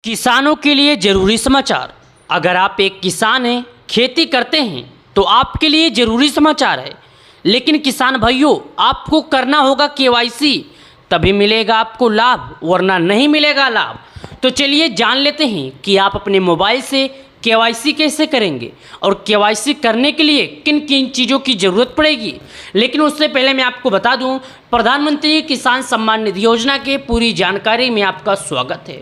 किसानों के लिए ज़रूरी समाचार। अगर आप एक किसान हैं, खेती करते हैं, तो आपके लिए ज़रूरी समाचार है। लेकिन किसान भाइयों, आपको करना होगा केवाईसी, तभी मिलेगा आपको लाभ, वरना नहीं मिलेगा लाभ। तो चलिए जान लेते हैं कि आप अपने मोबाइल से केवाईसी कैसे करेंगे और केवाईसी करने के लिए किन किन चीज़ों की ज़रूरत पड़ेगी। लेकिन उससे पहले मैं आपको बता दूं, प्रधानमंत्री किसान सम्मान निधि योजना के पूरी जानकारी में आपका स्वागत है।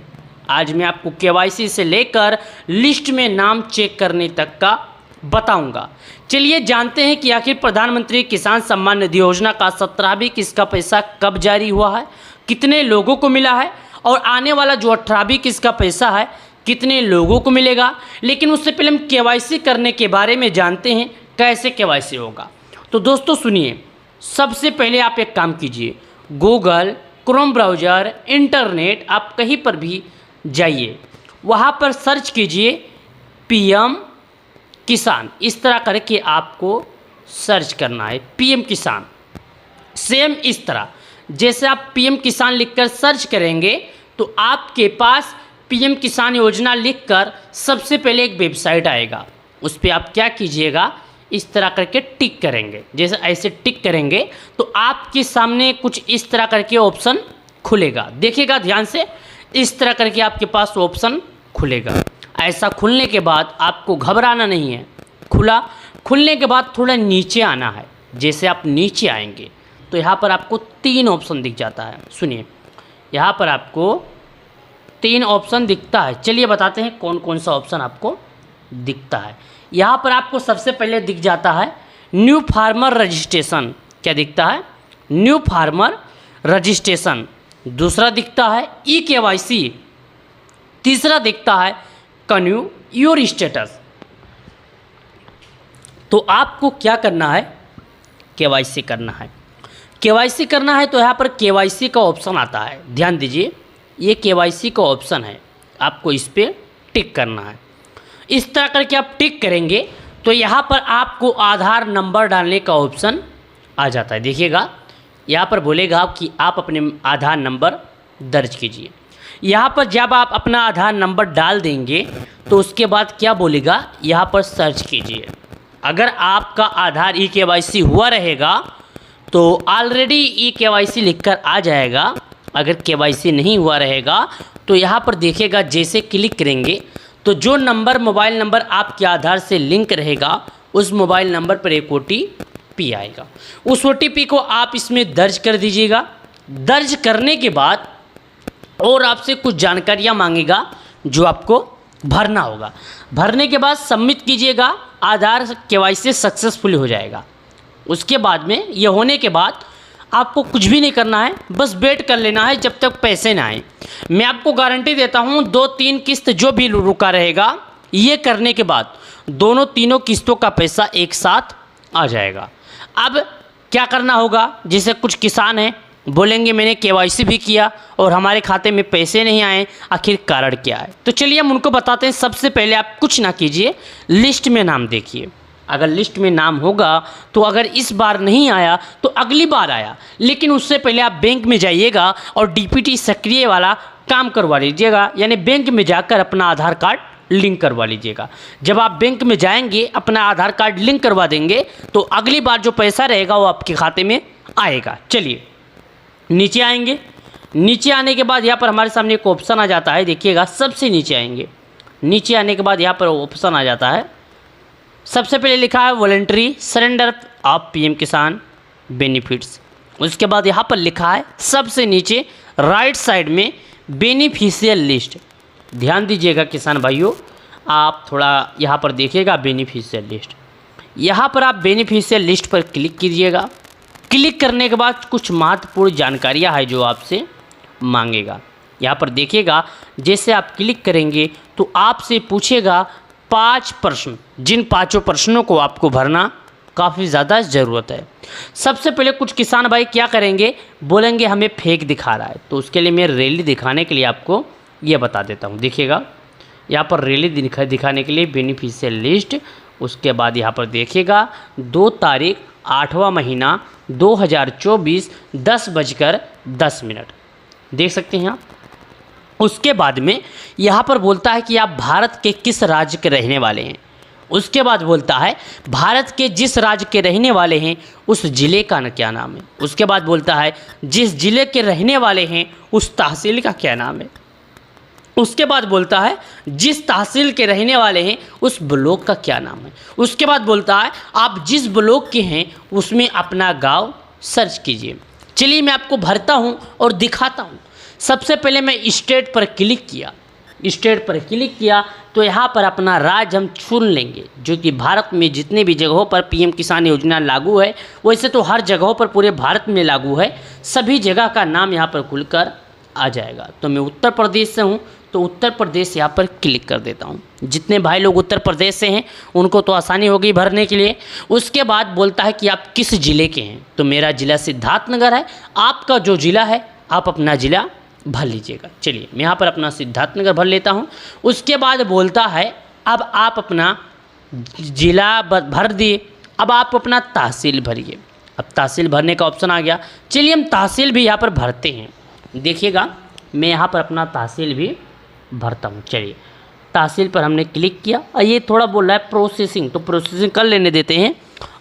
आज मैं आपको केवाईसी से लेकर लिस्ट में नाम चेक करने तक का बताऊंगा। चलिए जानते हैं कि आखिर प्रधानमंत्री किसान सम्मान निधि योजना का 17वीं किस्त का पैसा कब जारी हुआ है, कितने लोगों को मिला है, और आने वाला जो 18वीं किस्त का पैसा है कितने लोगों को मिलेगा। लेकिन उससे पहले हम केवाईसी करने के बारे में जानते हैं, कैसे केवाईसी होगा। तो दोस्तों सुनिए, सबसे पहले आप एक काम कीजिए, गूगल, क्रोम ब्राउज़र, इंटरनेट, आप कहीं पर भी जाइए, वहाँ पर सर्च कीजिए पीएम किसान। इस तरह करके आपको सर्च करना है, पीएम किसान। सेम इस तरह जैसे आप पीएम किसान लिखकर सर्च करेंगे तो आपके पास पीएम किसान योजना लिखकर सबसे पहले एक वेबसाइट आएगा। उस पर आप क्या कीजिएगा, इस तरह करके टिक करेंगे। जैसे ऐसे टिक करेंगे तो आपके सामने कुछ इस तरह करके ऑप्शन खुलेगा। देखिएगा ध्यान से, इस तरह करके आपके पास ऑप्शन खुलेगा। ऐसा खुलने के बाद आपको घबराना नहीं है। खुलने के बाद थोड़ा नीचे आना है। जैसे आप नीचे आएंगे तो यहाँ पर आपको 3 ऑप्शन दिख जाता है। सुनिए, यहाँ पर आपको 3 ऑप्शन दिखता है। चलिए बताते हैं कौन कौन सा ऑप्शन आपको दिखता है। यहाँ पर आपको सबसे पहले दिख जाता है न्यू फार्मर रजिस्ट्रेशन। क्या दिखता है? New farmer registration. दूसरा दिखता है ई केवाईसी। तीसरा दिखता है कन्यू योर स्टेटस। तो आपको क्या करना है, केवाईसी करना है। केवाईसी करना है तो यहाँ पर केवाईसी का ऑप्शन आता है। ध्यान दीजिए, ये केवाईसी का ऑप्शन है, आपको इस पर टिक करना है। इस तरह करके आप टिक करेंगे तो यहाँ पर आपको आधार नंबर डालने का ऑप्शन आ जाता है। देखिएगा, यहाँ पर बोलेगा कि आप अपने आधार नंबर दर्ज कीजिए। यहाँ पर जब आप अपना आधार नंबर डाल देंगे तो उसके बाद क्या बोलेगा, यहाँ पर सर्च कीजिए। अगर आपका आधार ई केवाईसी हुआ रहेगा तो ऑलरेडी ई केवाईसी लिखकर आ जाएगा। अगर केवाईसी नहीं हुआ रहेगा तो यहाँ पर देखिएगा, जैसे क्लिक करेंगे तो जो नंबर, मोबाइल नंबर आपके आधार से लिंक रहेगा, उस मोबाइल नंबर पर एक OTP आएगा। उस OTP को आप इसमें दर्ज कर दीजिएगा। दर्ज करने के बाद और आपसे कुछ जानकारियाँ मांगेगा जो आपको भरना होगा। भरने के बाद सबमिट कीजिएगा, आधार केवाईसी सक्सेसफुल हो जाएगा। उसके बाद में ये होने के बाद आपको कुछ भी नहीं करना है, बस वेट कर लेना है जब तक पैसे ना आए। मैं आपको गारंटी देता हूँ 2-3 किस्त जो भी रुका रहेगा, ये करने के बाद तीनों किस्तों का पैसा एक साथ आ जाएगा। अब क्या करना होगा, जैसे कुछ किसान हैं बोलेंगे मैंने केवाईसी भी किया और हमारे खाते में पैसे नहीं आए, आखिर कारण क्या है। तो चलिए हम उनको बताते हैं। सबसे पहले आप कुछ ना कीजिए, लिस्ट में नाम देखिए। अगर लिस्ट में नाम होगा तो अगर इस बार नहीं आया तो अगली बार आया। लेकिन उससे पहले आप बैंक में जाइएगा और DPT सक्रिय वाला काम करवा लीजिएगा, यानी बैंक में जाकर अपना आधार कार्ड लिंक करवा लीजिएगा। जब आप बैंक में जाएंगे, अपना आधार कार्ड लिंक करवा देंगे तो अगली बार जो पैसा रहेगा वो आपके खाते में आएगा। चलिए नीचे आएंगे। नीचे आने के बाद यहाँ पर हमारे सामने एक ऑप्शन आ जाता है। देखिएगा, सबसे नीचे आएंगे। नीचे आने के बाद यहाँ पर ऑप्शन आ जाता है, सबसे पहले लिखा है वॉलंटरी सरेंडर ऑफ पीएम किसान बेनिफिट्स। उसके बाद यहाँ पर लिखा है सबसे नीचे राइट साइड में बेनिफिशियल लिस्ट। ध्यान दीजिएगा किसान भाइयों, आप थोड़ा यहाँ पर देखिएगा बेनिफिशियल लिस्ट। यहाँ पर आप बेनिफिशियल लिस्ट पर क्लिक कीजिएगा। क्लिक करने के बाद कुछ महत्वपूर्ण जानकारियाँ हैं जो आपसे मांगेगा। यहाँ पर देखिएगा, जैसे आप क्लिक करेंगे तो आपसे पूछेगा 5 प्रश्न, जिन 5 प्रश्नों को आपको भरना काफ़ी ज़्यादा ज़रूरत है। सबसे पहले कुछ किसान भाई क्या करेंगे, बोलेंगे हमें फेक दिखा रहा है, तो उसके लिए मैं रैली दिखाने के लिए आपको ये बता देता हूँ। देखिएगा, यहाँ पर रैली दिखाने के लिए बेनिफिशियल लिस्ट। उसके बाद यहाँ पर देखिएगा 2 तारीख 8वां महीना 2024 10:10 देख सकते हैं आप। उसके बाद में यहाँ पर बोलता है कि आप भारत के किस राज्य के रहने वाले हैं। उसके बाद बोलता है भारत के जिस राज्य के रहने वाले हैं उस ज़िले का क्या नाम है। उसके बाद बोलता है जिस ज़िले के रहने वाले हैं उस तहसील का क्या नाम है। उसके बाद बोलता है जिस तहसील के रहने वाले हैं उस ब्लॉक का क्या नाम है। उसके बाद बोलता है आप जिस ब्लॉक के हैं उसमें अपना गांव सर्च कीजिए। चलिए मैं आपको भरता हूं और दिखाता हूं। सबसे पहले मैं स्टेट पर क्लिक किया। स्टेट पर क्लिक किया तो यहाँ पर अपना राज्य हम चुन लेंगे, जो कि भारत में जितने भी जगहों पर पीएम किसान योजना लागू है, वैसे तो हर जगहों पर पूरे भारत में लागू है, सभी जगह का नाम यहाँ पर खुलकर आ जाएगा। तो मैं उत्तर प्रदेश से हूँ तो उत्तर प्रदेश यहाँ पर क्लिक कर देता हूँ। जितने भाई लोग उत्तर प्रदेश से हैं उनको तो आसानी होगी भरने के लिए। उसके बाद बोलता है कि आप किस ज़िले के हैं, तो मेरा ज़िला सिद्धार्थनगर है। आपका जो ज़िला है आप अपना ज़िला भर लीजिएगा। चलिए मैं यहाँ पर अपना सिद्धार्थनगर भर लेता हूँ। उसके बाद बोलता है अब आप अपना ज़िला भर दिए, अब आप अपना तहसील भरिए। अब तहसील भरने का ऑप्शन आ गया। चलिए हम तहसील भी यहाँ पर भरते हैं। देखिएगा मैं यहाँ पर अपना तहसील भी भरता हूँ। चलिए तहसील पर हमने क्लिक किया और ये थोड़ा बोल रहा है प्रोसेसिंग, तो प्रोसेसिंग कर लेने देते हैं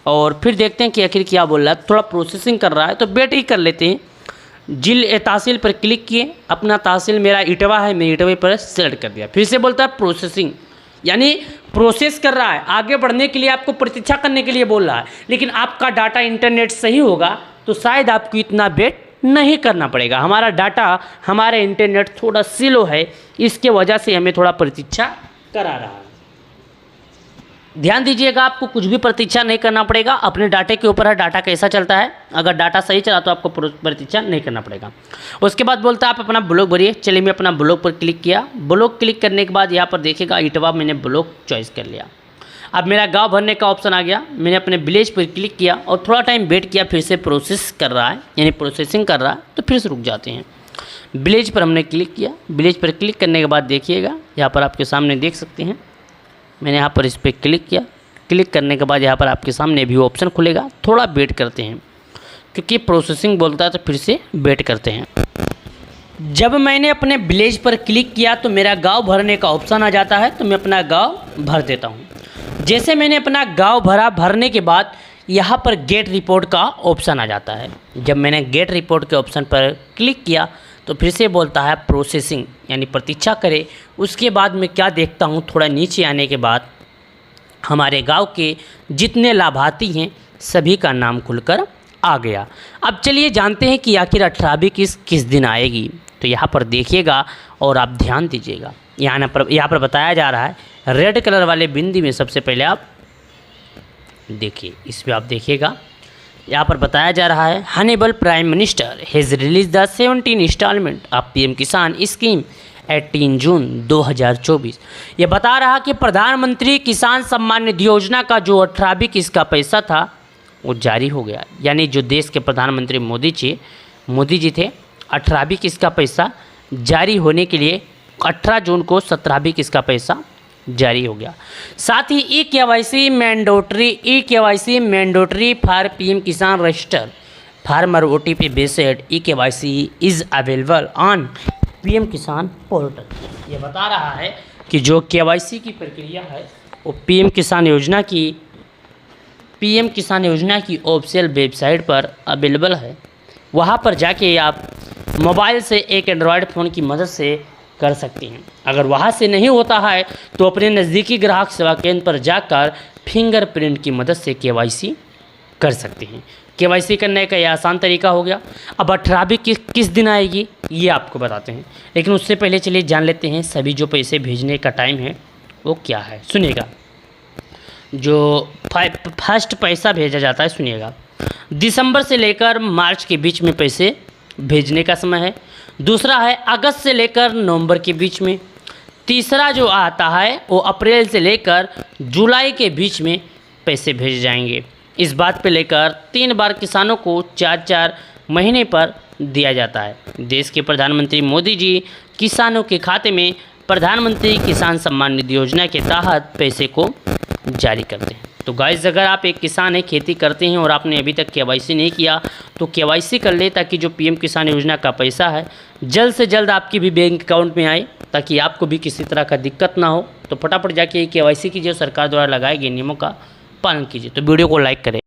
और फिर देखते हैं कि आखिर क्या बोल रहा है। थोड़ा प्रोसेसिंग कर रहा है तो वेट ही कर लेते हैं। तहसील पर क्लिक किए, अपना तहसील मेरा इटवा है, मैं इटवे पर सेलेक्ट कर दिया। फिर से बोलता है प्रोसेसिंग, यानी प्रोसेस कर रहा है। आगे बढ़ने के लिए आपको प्रतीक्षा करने के लिए बोल रहा है, लेकिन आपका डाटा इंटरनेट सही होगा तो शायद आपको इतना वेट नहीं करना पड़ेगा। हमारा डाटा, हमारा इंटरनेट थोड़ा स्लो है, इसके वजह से हमें थोड़ा प्रतीक्षा करा रहा है। ध्यान दीजिएगा आपको कुछ भी प्रतीक्षा नहीं करना पड़ेगा, अपने डाटे के ऊपर है डाटा कैसा चलता है। अगर डाटा सही चला तो आपको प्रतीक्षा नहीं करना पड़ेगा। उसके बाद बोलता है आप अपना ब्लॉक भरिए। चलिए मैं अपना ब्लॉक पर क्लिक किया। ब्लॉक क्लिक करने के बाद यहाँ पर देखिएगा इटवा मैंने ब्लॉक चॉइस कर लिया। अब मेरा गांव भरने का ऑप्शन आ गया। मैंने अपने विलेज पर क्लिक किया और थोड़ा टाइम वेट किया, फिर से प्रोसेस कर रहा है, यानी प्रोसेसिंग कर रहा है, तो फिर से रुक जाते हैं। विलेज पर हमने क्लिक किया। विलेज पर क्लिक करने के बाद देखिएगा यहाँ पर आपके सामने देख सकते हैं, मैंने यहाँ पर इस पर क्लिक किया। क्लिक करने के बाद यहाँ पर आपके सामने व्यू ऑप्शन खुलेगा। थोड़ा वेट करते हैं क्योंकि प्रोसेसिंग बोलता है, तो फिर से वेट करते हैं। जब मैंने अपने विलेज पर क्लिक किया तो मेरा गांव भरने का ऑप्शन आ जाता है, तो मैं अपना गांव भर देता हूँ। जैसे मैंने अपना गांव भरा, भरने के बाद यहाँ पर गेट रिपोर्ट का ऑप्शन आ जाता है। जब मैंने गेट रिपोर्ट के ऑप्शन पर क्लिक किया तो फिर से बोलता है प्रोसेसिंग, यानी प्रतीक्षा करें। उसके बाद मैं क्या देखता हूँ, थोड़ा नीचे आने के बाद हमारे गांव के जितने लाभार्थी हैं सभी का नाम खुलकर आ गया। अब चलिए जानते हैं कि आखिर 18वीं किस दिन आएगी। तो यहाँ पर देखिएगा और आप ध्यान दीजिएगा, यहाँ पर बताया जा रहा है रेड कलर वाले बिंदी में। सबसे पहले आप देखिए, इसमें आप देखिएगा यहाँ पर बताया जा रहा है honourable prime minister has release the 17 instalment of PM Kisan scheme 18 June 2024। ये बता रहा कि प्रधानमंत्री किसान सम्मान निधि योजना का जो 18वीं किस्त का पैसा था वो जारी हो गया। यानी जो देश के प्रधानमंत्री मोदी जी थे, 18वीं किस्त का पैसा जारी होने के लिए 18 जून को 17वीं किस्त का पैसा जारी हो गया। साथ ही e KYC mandatory for PM Kisan register farmer OTP based e KYC is available on PM Kisan portal. ये बता रहा है कि जो केवाईसी की प्रक्रिया है वो पीएम किसान योजना की ऑफिशियल वेबसाइट पर अवेलेबल है। वहाँ पर जाके आप मोबाइल से एक एंड्रॉयड फ़ोन की मदद से कर सकते हैं। अगर वहाँ से नहीं होता है तो अपने नज़दीकी ग्राहक सेवा केंद्र पर जाकर फिंगरप्रिंट की मदद से केवाईसी कर सकते हैं। केवाईसी करने का यह आसान तरीका हो गया। अब 18वीं किस दिन आएगी ये आपको बताते हैं, लेकिन उससे पहले चलिए जान लेते हैं सभी जो पैसे भेजने का टाइम है वो क्या है। सुनिएगा, जो फर्स्ट पैसा भेजा जाता है, सुनिएगा, दिसंबर से लेकर मार्च के बीच में पैसे भेजने का समय है। दूसरा है अगस्त से लेकर नवंबर के बीच में। तीसरा जो आता है वो अप्रैल से लेकर जुलाई के बीच में पैसे भेजे जाएंगे। इस बात पे लेकर 3 बार किसानों को 4-4 महीने पर दिया जाता है। देश के प्रधानमंत्री मोदी जी किसानों के खाते में प्रधानमंत्री किसान सम्मान निधि योजना के तहत पैसे को जारी करते हैं। तो गाइस अगर आप एक किसान हैं, खेती करते हैं और आपने अभी तक केवाईसी नहीं किया तो केवाईसी कर ले, ताकि जो पीएम किसान योजना का पैसा है जल्द से जल्द आपकी भी बैंक अकाउंट में आए, ताकि आपको भी किसी तरह का दिक्कत ना हो। तो फटाफट जाके केवाईसी कीजिए, सरकार द्वारा लगाए गए नियमों का पालन कीजिए। तो वीडियो को लाइक करें।